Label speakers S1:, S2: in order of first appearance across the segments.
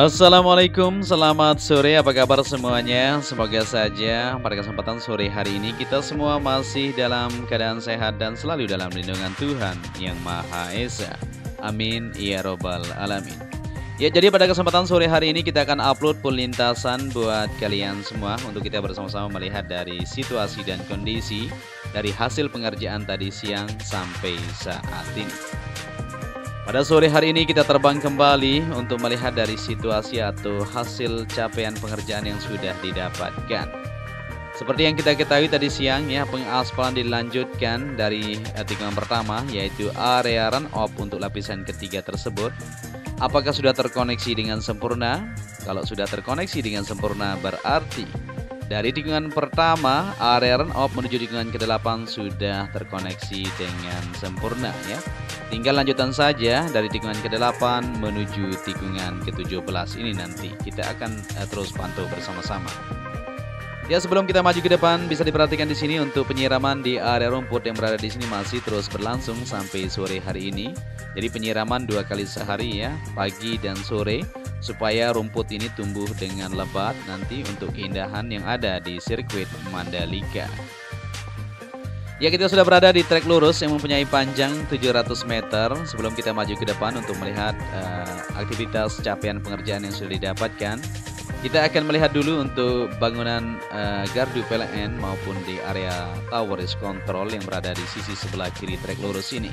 S1: Assalamualaikum, selamat sore, apa kabar semuanya? Semoga saja pada kesempatan sore hari ini kita semua masih dalam keadaan sehat dan selalu dalam lindungan Tuhan Yang Maha Esa. Amin, ya robbal alamin. Ya, jadi pada kesempatan sore hari ini kita akan upload full lintasan buat kalian semua untuk kita bersama-sama melihat dari situasi dan kondisi dari hasil pengerjaan tadi siang sampai saat ini. Pada sore hari ini kita terbang kembali untuk melihat dari situasi atau hasil capaian pengerjaan yang sudah didapatkan. Seperti yang kita ketahui tadi siang ya, pengaspalan dilanjutkan dari tikungan pertama yaitu area run off untuk lapisan ketiga tersebut. Apakah sudah terkoneksi dengan sempurna? Kalau sudah terkoneksi dengan sempurna berarti dari tikungan pertama area run off menuju tikungan ke-8 sudah terkoneksi dengan sempurna ya. Tinggal lanjutan saja dari tikungan ke-8 menuju tikungan ke-17 ini nanti kita akan terus pantau bersama-sama. Ya, sebelum kita maju ke depan bisa diperhatikan di sini untuk penyiraman di area rumput yang berada di sini masih terus berlangsung sampai sore hari ini. Jadi penyiraman 2 kali sehari ya, pagi dan sore supaya rumput ini tumbuh dengan lebat nanti untuk keindahan yang ada di sirkuit Mandalika. Ya, kita sudah berada di trek lurus yang mempunyai panjang 700 meter. Sebelum kita maju ke depan untuk melihat aktivitas capaian pengerjaan yang sudah didapatkan, kita akan melihat dulu untuk bangunan gardu PLN maupun di area tower race control yang berada di sisi sebelah kiri trek lurus ini.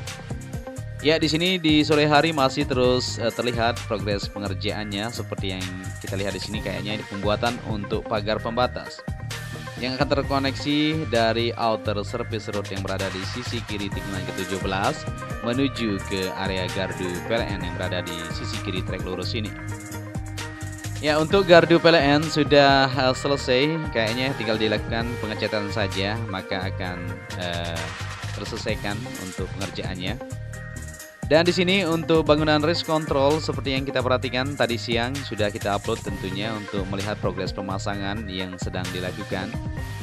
S1: Ya, di sini di sore hari masih terus terlihat progres pengerjaannya seperti yang kita lihat di sini, kayaknya ini pembuatan untuk pagar pembatas yang akan terkoneksi dari outer service road yang berada di sisi kiri tikungan ke-17 menuju ke area gardu PLN yang berada di sisi kiri trek lurus ini. Ya, untuk gardu PLN sudah selesai, kayaknya tinggal dilakukan pengecatan saja maka akan terselesaikan untuk pengerjaannya. Dan di sini untuk bangunan race control seperti yang kita perhatikan tadi siang sudah kita upload tentunya untuk melihat progres pemasangan yang sedang dilakukan.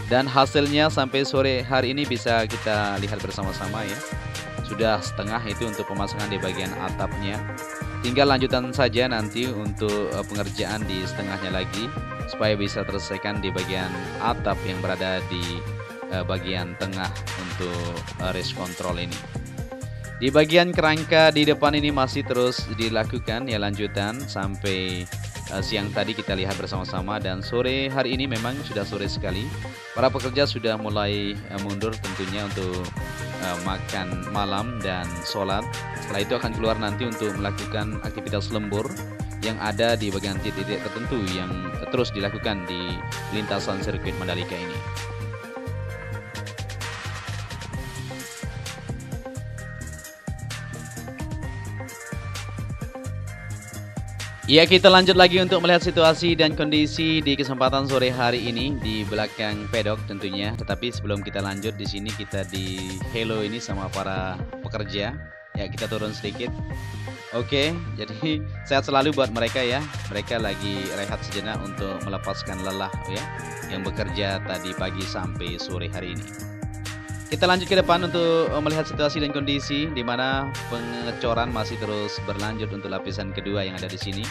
S1: Dan hasilnya sampai sore hari ini bisa kita lihat bersama-sama ya. Sudah setengah itu untuk pemasangan di bagian atapnya. Tinggal lanjutan saja nanti untuk pengerjaan di setengahnya lagi supaya bisa terselesaikan di bagian atap yang berada di bagian tengah untuk race control ini. Di bagian kerangka di depan ini masih terus dilakukan ya lanjutan sampai siang tadi kita lihat bersama-sama, dan sore hari ini memang sudah sore sekali. Para pekerja sudah mulai mundur tentunya untuk makan malam dan sholat. Setelah itu akan keluar nanti untuk melakukan aktivitas lembur yang ada di bagian titik-titik tertentu yang terus dilakukan di lintasan sirkuit Mandalika ini. Ya, kita lanjut lagi untuk melihat situasi dan kondisi di kesempatan sore hari ini di belakang pedok tentunya. Tetapi sebelum kita lanjut, di sini kita di hello ini sama para pekerja. Ya, kita turun sedikit. Oke, jadi sehat selalu buat mereka ya. Mereka lagi rehat sejenak untuk melepaskan lelah ya yang bekerja tadi pagi sampai sore hari ini. Kita lanjut ke depan untuk melihat situasi dan kondisi di mana pengecoran masih terus berlanjut untuk lapisan kedua yang ada di sini.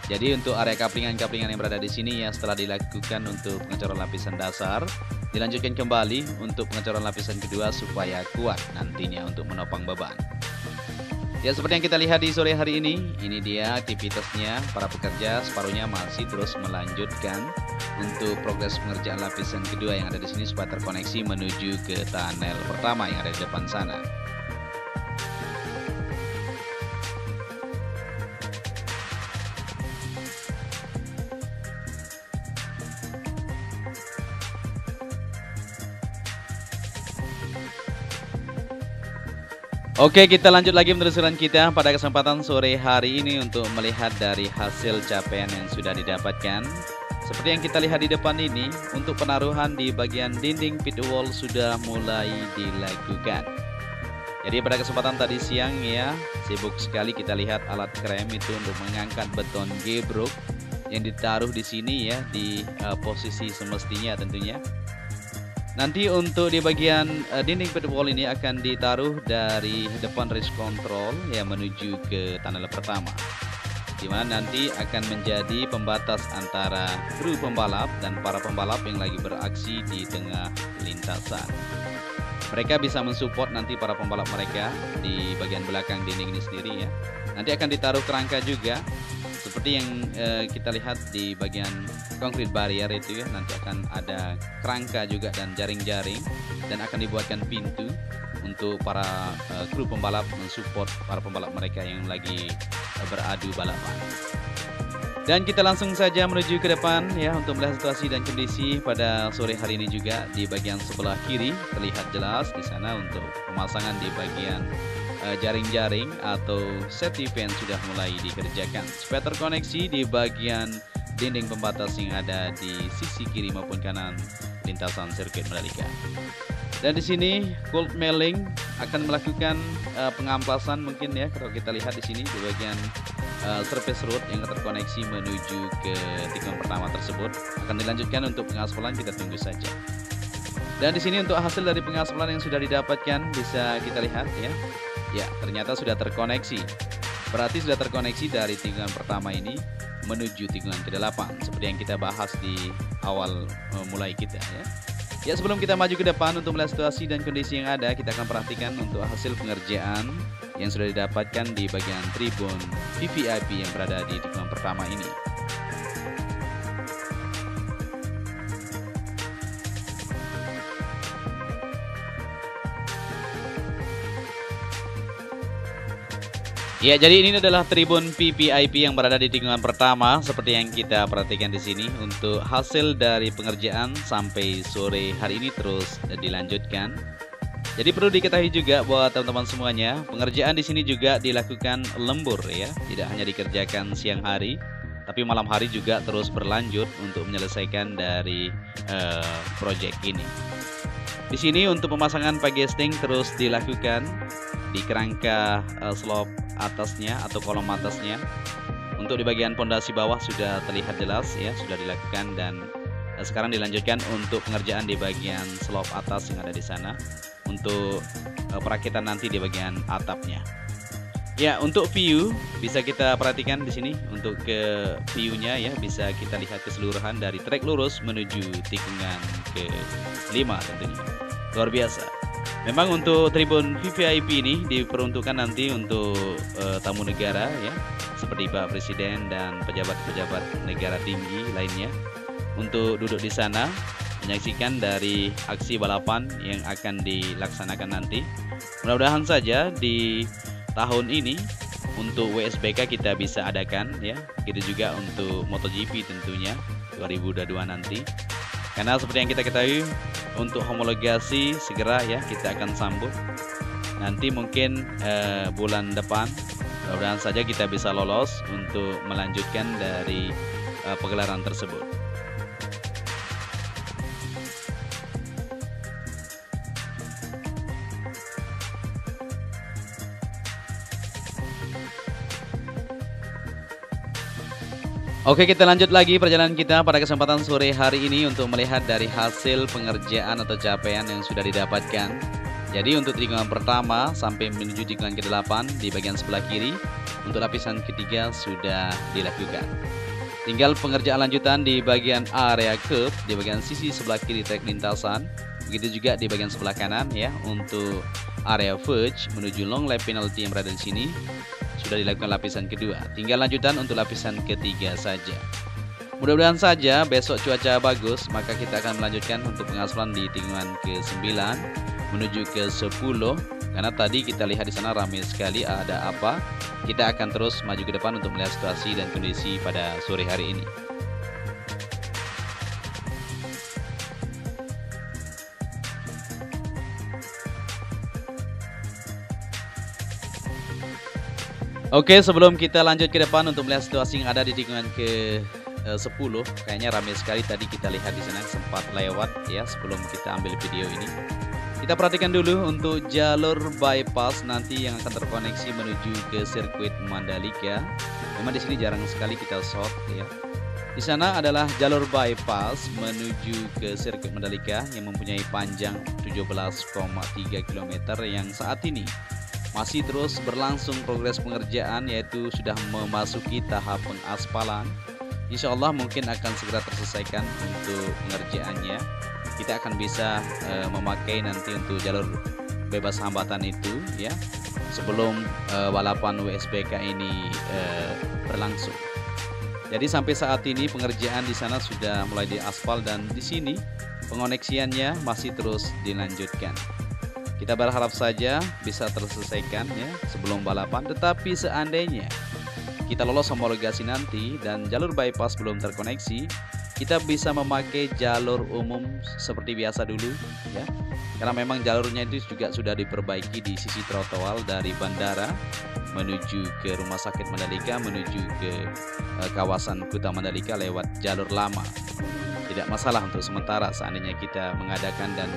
S1: Jadi untuk area kaplingan-kaplingan yang berada di sini ya, setelah dilakukan untuk pengecoran lapisan dasar, dilanjutkan kembali untuk pengecoran lapisan kedua supaya kuat nantinya untuk menopang beban. Ya, seperti yang kita lihat di sore hari ini dia aktivitasnya para pekerja separuhnya masih terus melanjutkan untuk progres pengerjaan lapisan kedua yang ada di sini supaya terkoneksi menuju ke tunnel pertama yang ada di depan sana. Oke, kita lanjut lagi penelusuran kita pada kesempatan sore hari ini untuk melihat dari hasil capaian yang sudah didapatkan. Seperti yang kita lihat di depan ini, untuk penaruhan di bagian dinding pit wall sudah mulai dilakukan. Jadi pada kesempatan tadi siang ya, sibuk sekali kita lihat alat krem itu untuk mengangkat beton gebrok yang ditaruh di sini ya, di posisi semestinya tentunya. Nanti untuk di bagian dinding pit wall ini akan ditaruh dari depan race control yang menuju ke tunnel pertama. di mana nanti akan menjadi pembatas antara kru pembalap dan para pembalap yang lagi beraksi di tengah lintasan. Mereka bisa mensupport nanti para pembalap mereka di bagian belakang dinding ini sendiri ya. Nanti akan ditaruh kerangka juga seperti yang kita lihat di bagian concrete barrier itu ya. Nanti akan ada kerangka juga dan jaring-jaring, dan akan dibuatkan pintu untuk para kru pembalap mensupport para pembalap mereka yang lagi beradu balapan. Dan kita langsung saja menuju ke depan ya untuk melihat situasi dan kondisi pada sore hari ini juga. Di bagian sebelah kiri terlihat jelas di sana untuk pemasangan di bagian jaring-jaring atau safety fence sudah mulai dikerjakan supaya terkoneksi di bagian dinding pembatas yang ada di sisi kiri maupun kanan lintasan sirkuit Mandalika. Dan di sini Colt Melling akan melakukan pengamplasan mungkin ya, kalau kita lihat di sini di bagian surface road yang terkoneksi menuju ke tikungan pertama tersebut akan dilanjutkan untuk pengaspalan, kita tunggu saja. Dan di sini untuk hasil dari pengaspalan yang sudah didapatkan bisa kita lihat ya. Ya, ternyata sudah terkoneksi. Berarti sudah terkoneksi dari tikungan pertama ini menuju tikungan ke-8 seperti yang kita bahas di awal mulai kita ya. Ya, sebelum kita maju ke depan untuk melihat situasi dan kondisi yang ada, kita akan perhatikan untuk hasil pengerjaan yang sudah didapatkan di bagian tribun VVIP yang berada di tikungan pertama ini. Ya, jadi ini adalah tribun VVIP yang berada di tikungan pertama seperti yang kita perhatikan di sini. Untuk hasil dari pengerjaan sampai sore hari ini terus dilanjutkan. Jadi perlu diketahui juga buat teman-teman semuanya, pengerjaan di sini juga dilakukan lembur ya, tidak hanya dikerjakan siang hari, tapi malam hari juga terus berlanjut untuk menyelesaikan dari proyek ini. Di sini untuk pemasangan pagesting terus dilakukan di kerangka slope atasnya atau kolom atasnya. Untuk di bagian pondasi bawah sudah terlihat jelas ya, sudah dilakukan, dan sekarang dilanjutkan untuk pengerjaan di bagian slope atas yang ada di sana untuk perakitan nanti di bagian atapnya. Ya, untuk view bisa kita perhatikan di sini. Untuk ke view-nya ya, bisa kita lihat keseluruhan dari trek lurus menuju tikungan ke-5 tentunya. Luar biasa. Memang untuk tribun VVIP ini diperuntukkan nanti untuk tamu negara ya, seperti Pak Presiden dan pejabat-pejabat negara tinggi lainnya untuk duduk di sana menyaksikan dari aksi balapan yang akan dilaksanakan nanti. Mudah-mudahan saja di tahun ini untuk WSBK kita bisa adakan ya, begitu juga untuk MotoGP tentunya 2022 nanti. Karena seperti yang kita ketahui untuk homologasi segera ya kita akan sambut nanti mungkin bulan depan. Mudah-mudahan saja kita bisa lolos untuk melanjutkan dari pegelaran tersebut. Oke, kita lanjut lagi perjalanan kita pada kesempatan sore hari ini untuk melihat dari hasil pengerjaan atau capaian yang sudah didapatkan. Jadi untuk tikungan pertama sampai menuju tikungan ke-8 di bagian sebelah kiri, untuk lapisan ketiga sudah dilakukan. Tinggal pengerjaan lanjutan di bagian area curb di bagian sisi sebelah kiri trek lintasan. Begitu juga di bagian sebelah kanan ya, untuk area verge menuju long lap penalty yang berada di sini sudah dilakukan lapisan kedua. Tinggal lanjutan untuk lapisan ketiga saja. Mudah-mudahan saja besok cuaca bagus, maka kita akan melanjutkan untuk pengaspalan di tikungan ke-9 menuju ke-10. Karena tadi kita lihat di sana ramai sekali, ada apa? Kita akan terus maju ke depan untuk melihat situasi dan kondisi pada sore hari ini. Oke, sebelum kita lanjut ke depan untuk melihat situasi yang ada di tikungan ke-10, kayaknya ramai sekali tadi kita lihat di sana, sempat lewat ya sebelum kita ambil video ini. Kita perhatikan dulu untuk jalur bypass nanti yang akan terkoneksi menuju ke sirkuit Mandalika. Memang di sini jarang sekali kita shot ya. Di sana adalah jalur bypass menuju ke sirkuit Mandalika yang mempunyai panjang 17,3 km yang saat ini masih terus berlangsung progres pengerjaan, yaitu sudah memasuki tahap pengaspalan. Insya Allah mungkin akan segera terselesaikan untuk pengerjaannya. Kita akan bisa memakai nanti untuk jalur bebas hambatan itu ya, sebelum balapan WSBK ini berlangsung. Jadi sampai saat ini pengerjaan di sana sudah mulai diaspal dan di sini pengoneksiannya masih terus dilanjutkan. Kita berharap saja bisa terselesaikan ya sebelum balapan, tetapi seandainya kita lolos homologasi nanti dan jalur bypass belum terkoneksi, kita bisa memakai jalur umum seperti biasa dulu ya. Karena memang jalurnya itu juga sudah diperbaiki di sisi trotoar dari bandara menuju ke Rumah Sakit Mandalika, menuju ke kawasan Kuta Mandalika lewat jalur lama. Tidak masalah untuk sementara seandainya kita mengadakan dan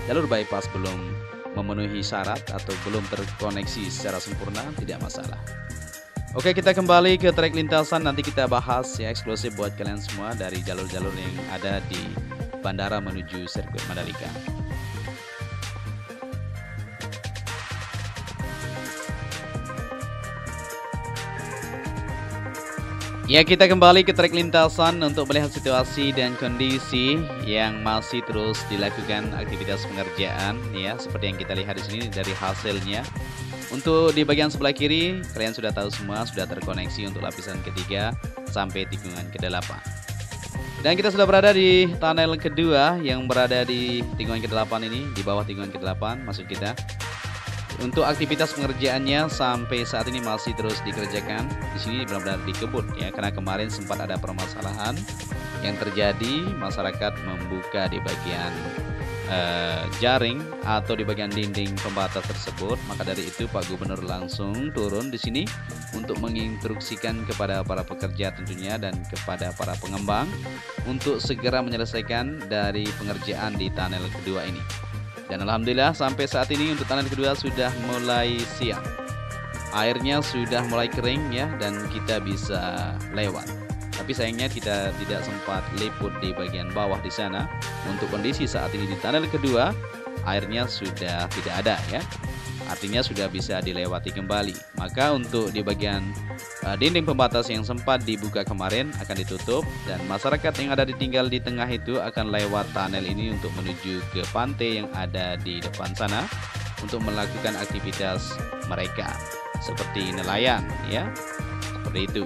S1: jalur bypass belum memenuhi syarat atau belum terkoneksi secara sempurna, tidak masalah. Oke, kita kembali ke trek lintasan. Nanti kita bahas ya eksklusif buat kalian semua dari jalur-jalur yang ada di bandara menuju sirkuit Mandalika. Ya, kita kembali ke trek lintasan untuk melihat situasi dan kondisi yang masih terus dilakukan aktivitas pengerjaan ya, seperti yang kita lihat di sini dari hasilnya. Untuk di bagian sebelah kiri, kalian sudah tahu semua sudah terkoneksi untuk lapisan ketiga sampai tikungan ke-8. Dan kita sudah berada di tunnel kedua yang berada di tikungan ke-8 ini, di bawah tikungan ke-8 maksud kita. Untuk aktivitas pengerjaannya sampai saat ini masih terus dikerjakan. Di sini benar-benar dikebut ya, karena kemarin sempat ada permasalahan yang terjadi, masyarakat membuka di bagian jaring atau di bagian dinding pembatas tersebut. Maka dari itu Pak Gubernur langsung turun di sini untuk menginstruksikan kepada para pekerja tentunya dan kepada para pengembang untuk segera menyelesaikan dari pengerjaan di tunnel kedua ini. Dan alhamdulillah sampai saat ini untuk tunnel kedua sudah mulai siap. Airnya sudah mulai kering ya, dan kita bisa lewat. Tapi sayangnya kita tidak sempat liput di bagian bawah di sana. Untuk kondisi saat ini di tunnel kedua, airnya sudah tidak ada ya. Artinya sudah bisa dilewati kembali. Maka untuk di bagian dinding pembatas yang sempat dibuka kemarin akan ditutup, dan masyarakat yang ada ditinggal di tengah itu akan lewat tunnel ini untuk menuju ke pantai yang ada di depan sana untuk melakukan aktivitas mereka seperti nelayan ya. Seperti itu.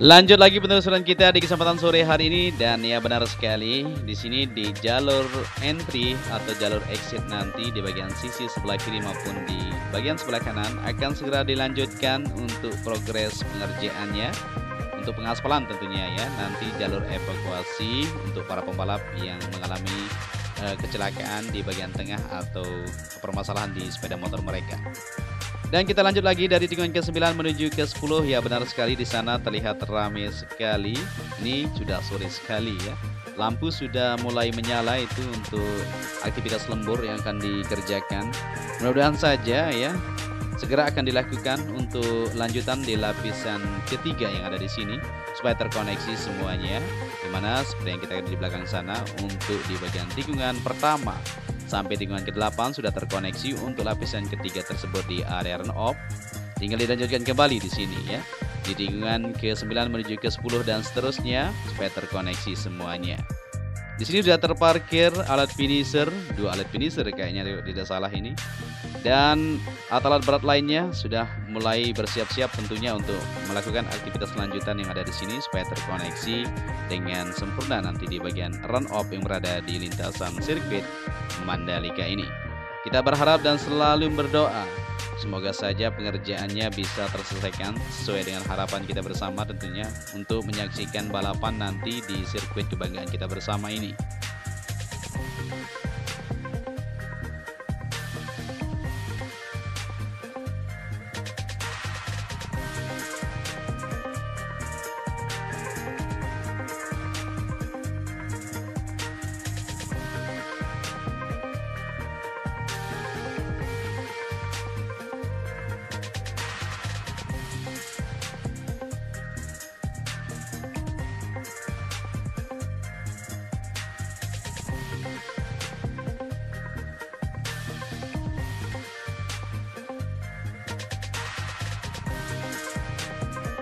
S1: Lanjut lagi penelusuran kita di kesempatan sore hari ini, dan ya benar sekali di sini di jalur entry atau jalur exit nanti di bagian sisi sebelah kiri maupun di bagian sebelah kanan akan segera dilanjutkan untuk progres pengerjaannya untuk pengaspalan tentunya ya. Nanti jalur evakuasi untuk para pembalap yang mengalami kecelakaan di bagian tengah atau permasalahan di sepeda motor mereka. Dan kita lanjut lagi dari tikungan ke-9 menuju ke-10. Ya benar sekali di sana terlihat ramai sekali. Ini sudah sore sekali ya. Lampu sudah mulai menyala itu untuk aktivitas lembur yang akan dikerjakan. Mudah-mudahan saja ya segera akan dilakukan untuk lanjutan di lapisan ketiga yang ada di sini supaya terkoneksi semuanya. Dimana seperti yang kita lihat di belakang sana untuk di bagian tikungan pertama sampai tikungan ke-8 sudah terkoneksi untuk lapisan ketiga tersebut di area run off. Tinggal dilanjutkan kembali di sini ya. Di tikungan ke-9 menuju ke-10 dan seterusnya supaya terkoneksi semuanya. Di sini sudah terparkir alat finisher, 2 alat finisher kayaknya tidak salah ini. Dan alat-alat berat lainnya sudah mulai bersiap-siap tentunya untuk melakukan aktivitas lanjutan yang ada di sini supaya terkoneksi dengan sempurna nanti di bagian run off yang berada di lintasan sirkuit Mandalika ini. Kita berharap dan selalu berdoa semoga saja pengerjaannya bisa terselesaikan sesuai dengan harapan kita bersama tentunya untuk menyaksikan balapan nanti di sirkuit kebanggaan kita bersama ini.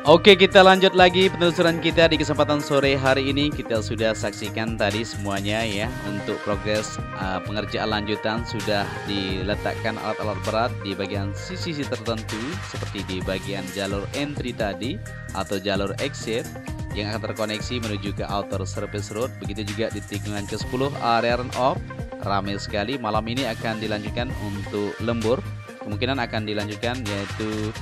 S1: Oke, kita lanjut lagi penelusuran kita di kesempatan sore hari ini. Kita sudah saksikan tadi semuanya ya. Untuk progres pengerjaan lanjutan sudah diletakkan alat-alat berat di bagian sisi-sisi tertentu, seperti di bagian jalur entry tadi atau jalur exit yang akan terkoneksi menuju ke outer service road. Begitu juga di tikungan ke-10 area run off. Ramai sekali. Malam ini akan dilanjutkan untuk lembur. Kemungkinan akan dilanjutkan yaitu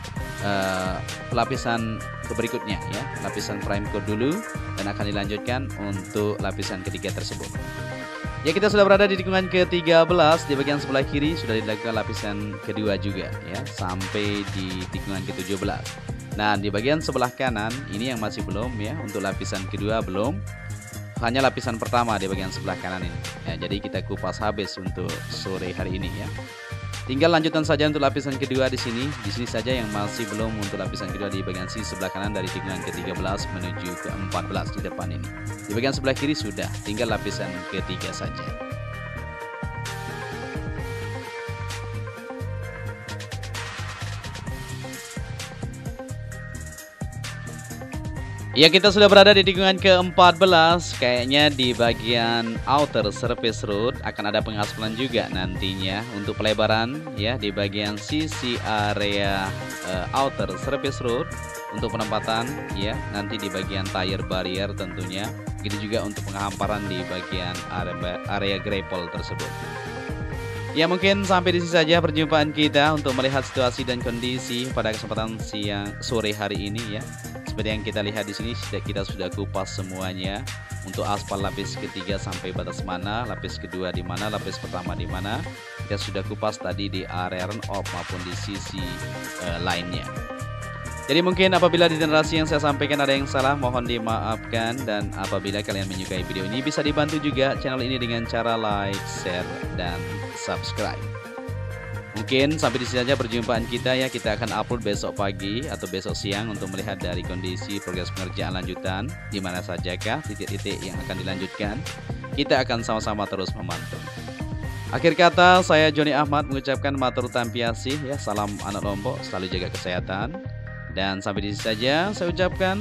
S1: lapisan berikutnya ya, lapisan prime code dulu, dan akan dilanjutkan untuk lapisan ketiga tersebut. Ya, kita sudah berada di tikungan ke-13. Di bagian sebelah kiri sudah dilakukan lapisan kedua juga ya, sampai di tikungan ke-17. Nah, di bagian sebelah kanan ini yang masih belum ya, untuk lapisan kedua belum, hanya lapisan pertama di bagian sebelah kanan ini ya. Jadi kita kupas habis untuk sore hari ini ya. Tinggal lanjutan saja untuk lapisan kedua di sini. Di sini saja yang masih belum untuk lapisan kedua di bagian sisi sebelah kanan dari tikungan ke-13 menuju ke-14 di depan ini. Di bagian sebelah kiri sudah, tinggal lapisan ketiga saja. Ya, kita sudah berada di tikungan ke-14. Kayaknya di bagian outer service road akan ada pengaspalan juga nantinya untuk pelebaran ya, di bagian sisi area outer service road untuk penempatan ya, nanti di bagian tire barrier tentunya. Begitu juga untuk penghamparan di bagian area gravel tersebut. Ya, mungkin sampai di sini saja perjumpaan kita untuk melihat situasi dan kondisi pada kesempatan sore hari ini ya. Seperti yang kita lihat di sini, kita sudah kupas semuanya untuk aspal lapis ketiga sampai batas mana, lapis kedua di mana, lapis pertama di mana. Kita sudah kupas tadi di area run off maupun di sisi lainnya. Jadi mungkin apabila di generasi yang saya sampaikan ada yang salah, mohon dimaafkan. Dan apabila kalian menyukai video ini, bisa dibantu juga channel ini dengan cara like, share, dan subscribe. Mungkin sampai di sini saja perjumpaan kita ya. Kita akan upload besok pagi atau besok siang untuk melihat dari kondisi progres pengerjaan lanjutan, di mana sajakah titik-titik yang akan dilanjutkan. Kita akan sama-sama terus memantau. Akhir kata, saya Joni Ahmad mengucapkan matur tampiasih ya. Salam anak Lombok, selalu jaga kesehatan. Dan sampai di sini saja saya ucapkan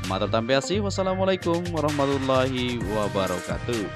S1: matur tampiasih. Wassalamualaikum warahmatullahi wabarakatuh.